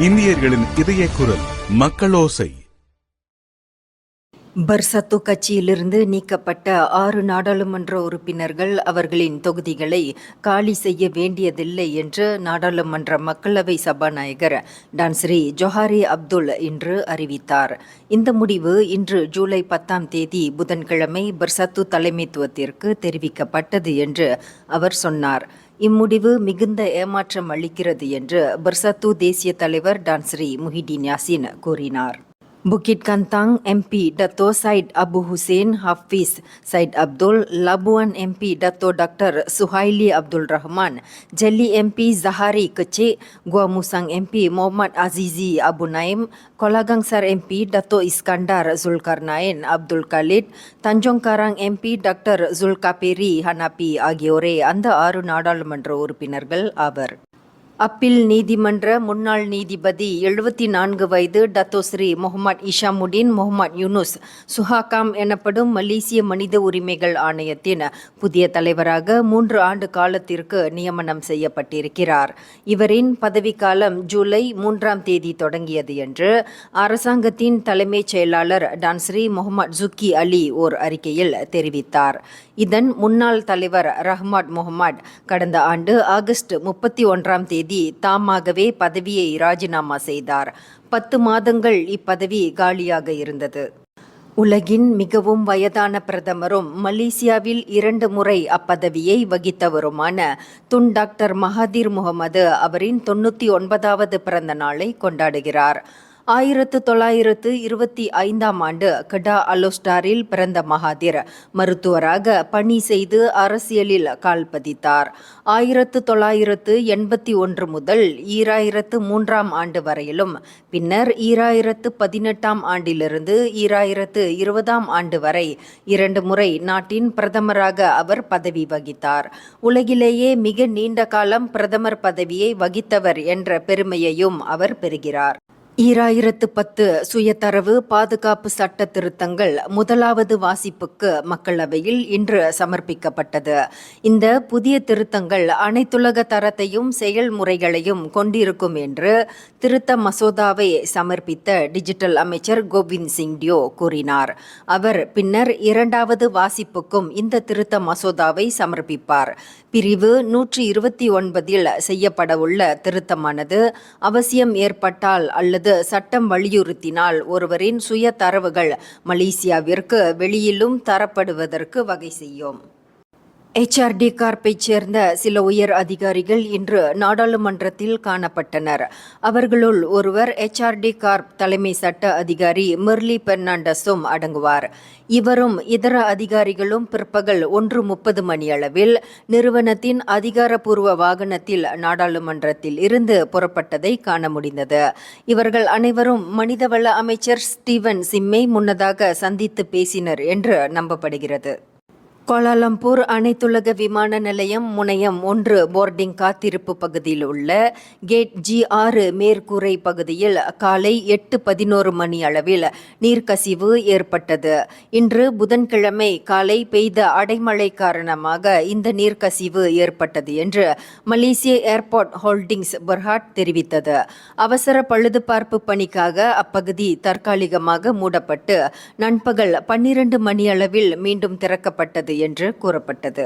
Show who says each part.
Speaker 1: இந்தியர்களின் இதய குரல் மக்களோசை.
Speaker 2: பர்சத்து கட்சியிலிருந்து நீக்கப்பட்ட 6 நாடாளுமன்ற உறுப்பினர்கள் அவர்களின் தொகுதிகளை காலி செய்ய வேண்டியதில்லை என்று நாடாளுமன்ற மக்களவை சபாநாயகர் டான்ஸ்ரீ ஜொஹாரி அப்துல் இன்று அறிவித்தார். இந்த முடிவு இன்று ஜூலை 10ஆம் தேதி புதன்கிழமை பர்சத்து தலைமைத்துவத்திற்கு தெரிவிக்கப்பட்டது என்று அவர் சொன்னார். இம்முடிவு மிகுந்த ஏமாற்றம் அளிக்கிறது என்று பர்சத்து தேசிய தலைவர் டான்ஸ்ரீ முஹிடின் யாசின் கூறினார். Bukit Kantang MP Dato Said Abu Hussein Hafiz Said Abdul, Labuan MP Dato Dr. Suhaili Abdul Rahman, Jelly MP Zahari Kecik, Gua Musang MP Muhammad Azizi Abu Naim, Kolagangsar MP Dato Iskandar Zulkarnain Abdul Khalid, Tanjung Karang MP Dr. Zulkaperi Hanapi ஆகியோரே அந்த 6 நாடாளுமன்ற உறுப்பினர்கள் ஆவர். Appeal நீதிமன்ற முன்னாள் நீதிபதி 74 வயது Datuk Seri Mohammed இஷாமுடீன் Mohammed Yunus சுஹாகாம் எனப்படும் மலேசிய மனித உரிமைகள் ஆணையத்தின் புதிய தலைவராக 3 ஆண்டு காலத்திற்கு நியமனம் செய்யப்பட்டிருக்கிறார். இவரின் பதவிக்காலம் ஜூலை 3ஆம் தேதி தொடங்கியது என்று அரசாங்கத்தின் தலைமைச் செயலாளர் டான்ஸ்ரீ முகமது ஜுக்கி அலி ஓர் அறிக்கையில் தெரிவித்தார். இதன் முன்னாள் தலைவர் ரஹ்மத் முகமது கடந்த ஆண்டு ஆகஸ்ட் 31ஆம் தேதி தாமாகவே பதவியை ராஜினாமா செய்தார். 10 மாதங்கள் இப்பதவி காலியாக இருந்தது. உலகின் மிகவும் வயதான பிரதமரும் மலேசியாவில் 2 முறை அப்பதவியை வகித்தவருமான துன் டாக்டர் மகாதீர் முகமது அவரின் 99வது பிறந்த நாளை கொண்டாடுகிறார். 1925ஆம் ஆண்டு கடா அலோஸ்டாரில் பிறந்த மகாதீர் மருத்துவராக பணி செய்து அரசியலில் கால் பதித்தார். 1981 முதல் 2003ஆம் ஆண்டு வரையிலும் பின்னர் 2018ஆம் ஆண்டிலிருந்து 2020ஆம் ஆண்டு வரை 2 முறை நாட்டின் பிரதமராக அவர் பதவி வகித்தார். உலகிலேயே மிக நீண்ட காலம் பிரதமர் பதவியை வகித்தவர் என்ற பெருமையையும் அவர் பெறுகிறார். 2010 சுயதரவு பாதுகாப்பு சட்ட திருத்தங்கள் முதலாவது வாசிப்புக்கு மக்களவையில் இன்று சமர்ப்பிக்கப்பட்டது. இந்த புதிய திருத்தங்கள் அனைத்துலக தரத்தையும் செயல்முறைகளையும் கொண்டிருக்கும் என்று திருத்த மசோதாவை சமர்ப்பித்த டிஜிட்டல் அமைச்சர் கோவிந்த் சிங் டியோ கூறினார். அவர் பின்னர் 2வது வாசிப்புக்கும் இந்த திருத்த மசோதாவை சமர்ப்பிப்பார். பிரிவு 129இல் செய்யப்படவுள்ள திருத்தமானது அவசியம் ஏற்பட்டால் அல்லது சட்டம் வலியுறுத்தினால் ஒருவரின் சுய தரவுகள் மலேசியாவிற்கு வெளியிலும் தரப்படுவதற்கு வகை செய்யும். HRD கார்ப்பைச் சேர்ந்த சில உயர் அதிகாரிகள் இன்று நாடாளுமன்றத்தில் காணப்பட்டனர். அவர்களுள் ஒருவர் HRD கார்ப் தலைமை சட்ட அதிகாரி மெர்லி பெர்னாண்டஸும் அடங்குவார். இவரும் இதர அதிகாரிகளும் பிற்பகல் 1:30 மணியளவில் நிறுவனத்தின் அதிகாரப்பூர்வ வாகனத்தில் நாடாளுமன்றத்தில் இருந்து புறப்பட்டதை காண முடிந்தது. இவர்கள் அனைவரும் மனிதவள அமைச்சர் ஸ்டீவன் சிம்மை முன்னதாக சந்தித்து பேசினர் என்று நம்பப்படுகிறது. கோலாலம்பூர் அனைத்துலக விமான நிலையம் முனையம் 1 போர்டிங் காத்திருப்பு பகுதியில் உள்ள கேட் G6 மேற்கூரை பகுதியில் காலை 8:11 மணி அளவில் நீர்க்கசிவு ஏற்பட்டது. இன்று புதன்கிழமை காலை பெய்த அடைமழை காரணமாக இந்த நீர்க்கசிவு ஏற்பட்டது என்று மலேசிய ஏர்போர்ட் ஹோல்டிங்ஸ் பெர்ஹாட் தெரிவித்தது. அவசர பழுதுபார்ப்பு பணிக்காக அப்பகுதி தற்காலிகமாக மூடப்பட்டு நண்பகல் 12 மணி அளவில் மீண்டும் திறக்கப்பட்டது என்று கூறப்பட்டது.